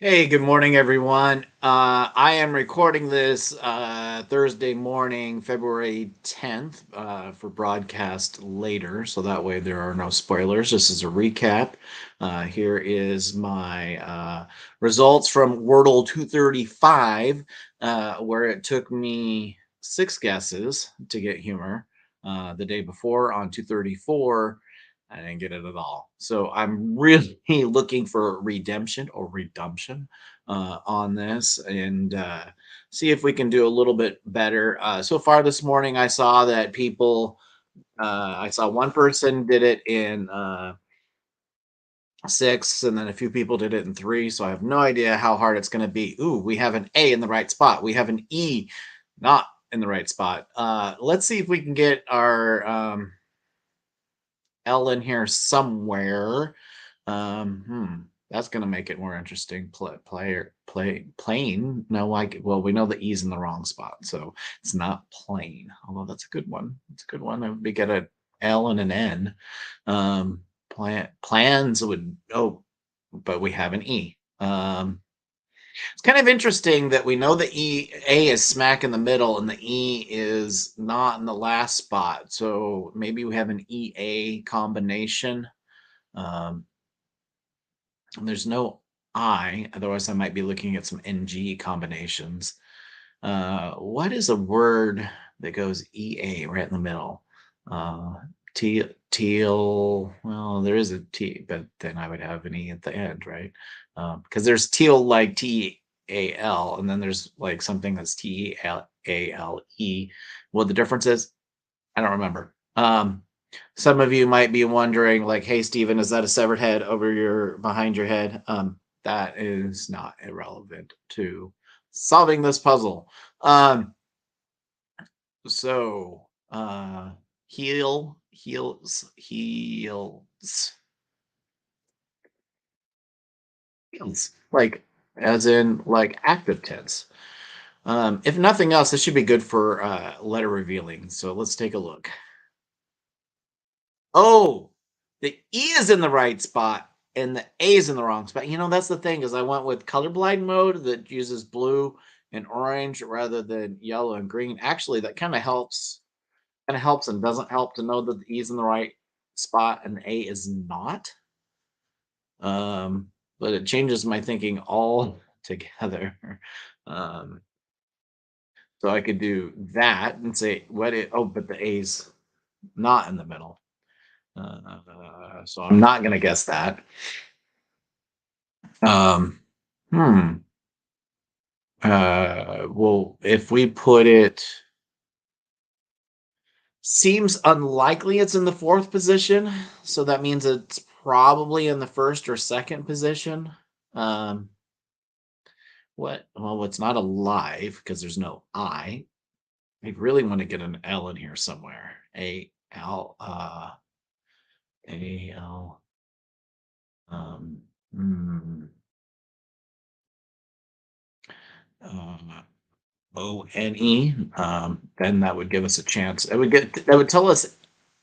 Hey, good morning, everyone. I am recording this Thursday morning, February 10th, for broadcast later, so that way there are no spoilers. This is a recap. Here is my results from Wordle 235, where it took me 6 guesses to get humor. The day before on 234, I didn't get it at all. So I'm really looking for redemption or redemption on this and see if we can do a little bit better. So far this morning, I saw that I saw one person did it in six, and then a few people did it in three. So I have no idea how hard it's going to be. Ooh, we have an A in the right spot. We have an E not in the right spot. Let's see if we can get our L in here somewhere. That's gonna make it more interesting. Plane. No, like, well, we know the E's in the wrong spot, so it's not plane. Although that's a good one. It's a good one. That would be get a L and an N. Plans would. Oh, but we have an E. It's kind of interesting that we know the A is smack in the middle and the E is not in the last spot. So maybe we have an EA combination. Um, and there's no I, otherwise I might be looking at some NG combinations. What is a word that goes EA right in the middle? Uh, teal. Well, there is a T, but then I would have an E at the end, right? Because there's teal like TAL, and then there's like something that's TALE. What the difference is, I don't remember. Some of you might be wondering, like, "Hey, Stephen, is that a severed head over your behind your head?" That is not irrelevant to solving this puzzle. Um, so heals, like as in like active tense. If nothing else, this should be good for letter revealing. So let's take a look. Oh, the E is in the right spot and the A is in the wrong spot. That's the thing is I went with colorblind mode that uses blue and orange rather than yellow and green. Actually, that kind of helps and doesn't help to know that the E is in the right spot and the A is not. Um, but it changes my thinking all together. Um, so I could do that and say but the A's not in the middle. So I'm not gonna guess that. Um, hmm. Well, if we put it, seems unlikely it's in the fourth position, so that means it's probably in the first or second position. Um, what? Well, it's not alive because there's no I. I really want to get an L in here somewhere. A L. Um, hmm, uh, ONE, then that would give us a chance. That would tell us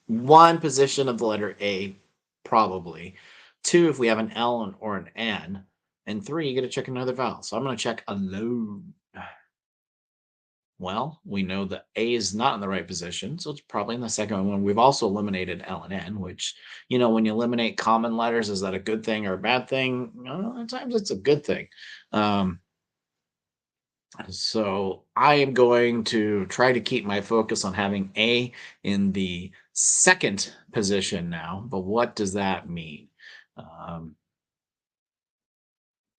one position of the letter A, probably. Two, if we have an L or an N. And three, you get to check another vowel. So I'm going to check alone. Well, we know that A is not in the right position, so it's probably in the second one. We've also eliminated L and N, which, when you eliminate common letters, is that a good thing or a bad thing? At times it's a good thing. Um, So I am going to try to keep my focus on having A in the second position now. But what does that mean? Um,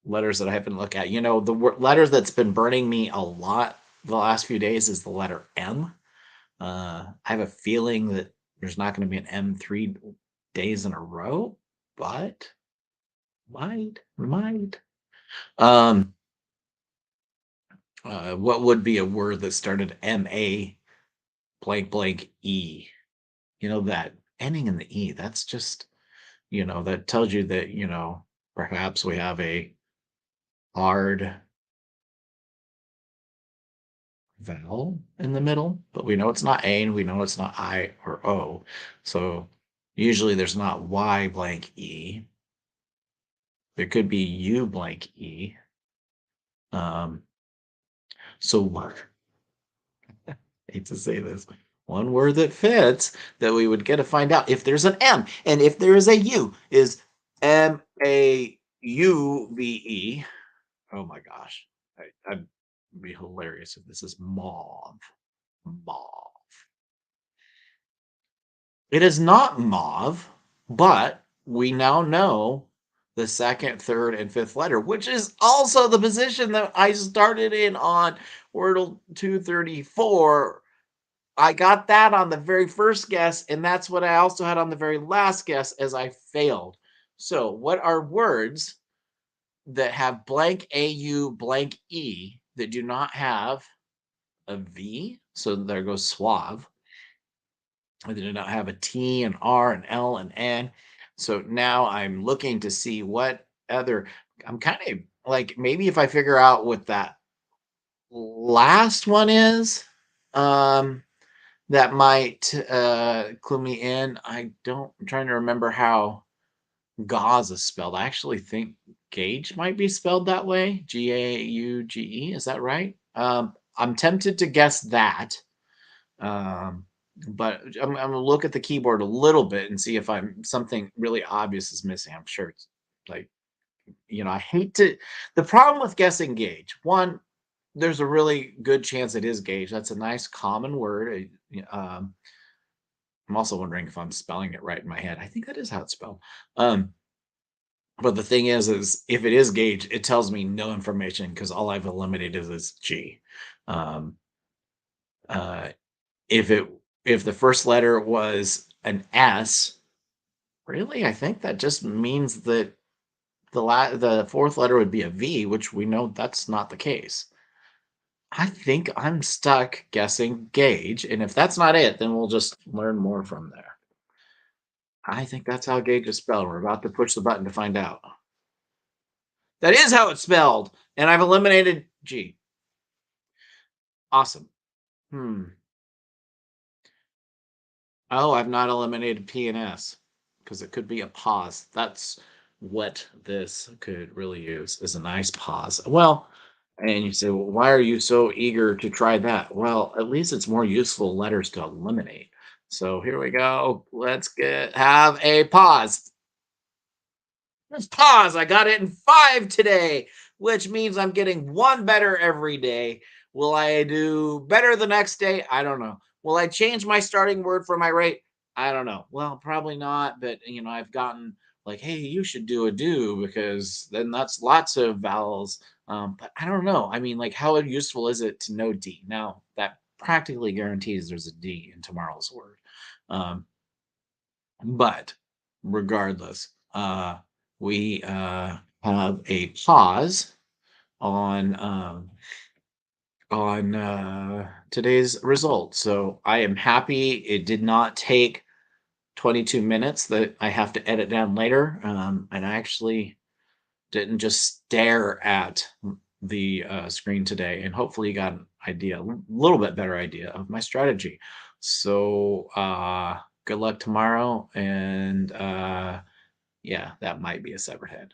Letters that I haven't looked at. The letters that's been burning me a lot the last few days is the letter M. I have a feeling that there's not going to be an M 3 days in a row, but might. Um, what would be a word that started M-A blank blank E? That ending in the E, that's just, that tells you that, perhaps we have a hard vowel in the middle, but we know it's not A and we know it's not I or O. So usually there's not Y blank E. There could be U blank E. Um, so I hate to say this, one word that fits that we would get to find out if there's an M and if there is a U is Mauve. Oh my gosh. I'd be hilarious if this is mauve. Mauve. It is not mauve, but we now know the second, third, and fifth letter, which is also the position that I started in on Wordle 234. I got that on the very first guess, and that's what I also had on the very last guess as I failed. So, what are words that have blank AU blank E that do not have a V? So there goes suave. They do not have a T, an R, an L, an N. So now I'm looking to see what other. I'm kind of like maybe if I figure out what that last one is, that might clue me in. I'm trying to remember how gauze is spelled. I actually think gauge might be spelled that way. Gauge. Is that right? I'm tempted to guess that. Um, but I'm gonna look at the keyboard a little bit and see if I'm something really obvious is missing. I'm sure it's like, I hate to. The problem with guessing gauge, one, there's a really good chance it is gauge. That's a nice common word. I'm also wondering if I'm spelling it right in my head. I think that is how it's spelled. But the thing is if it is gauge, it tells me no information because all I've eliminated is G. Um, uh, if it if the first letter was an S, really, I think that just means that the fourth letter would be a V, which we know that's not the case. I think I'm stuck guessing gauge, and if that's not it, then we'll just learn more from there. I think that's how gauge is spelled. We're about to push the button to find out. That is how it's spelled, and I've eliminated G. Awesome. Oh, I've not eliminated P and S because it could be a pause. That's what this could really use is a nice pause. Well, and you say, well, why are you so eager to try that? Well, at least it's more useful letters to eliminate. So here we go. Let's have a pause. Let's pause. I got it in 5 today, which means I'm getting one better every day. Will I do better the next day? I don't know. Will I change my starting word for my rate? I don't know. Well, probably not, but I've gotten like, hey, you should do a do because then that's lots of vowels. But I don't know. I mean, like, how useful is it to know D? Now, that practically guarantees there's a D in tomorrow's word. Um, but regardless, we have a pause on today's result. So I am happy it did not take 22 minutes that I have to edit down later. And I actually didn't just stare at the screen today. And hopefully you got an idea, a little bit better idea of my strategy. So good luck tomorrow. And yeah, that might be a severed head.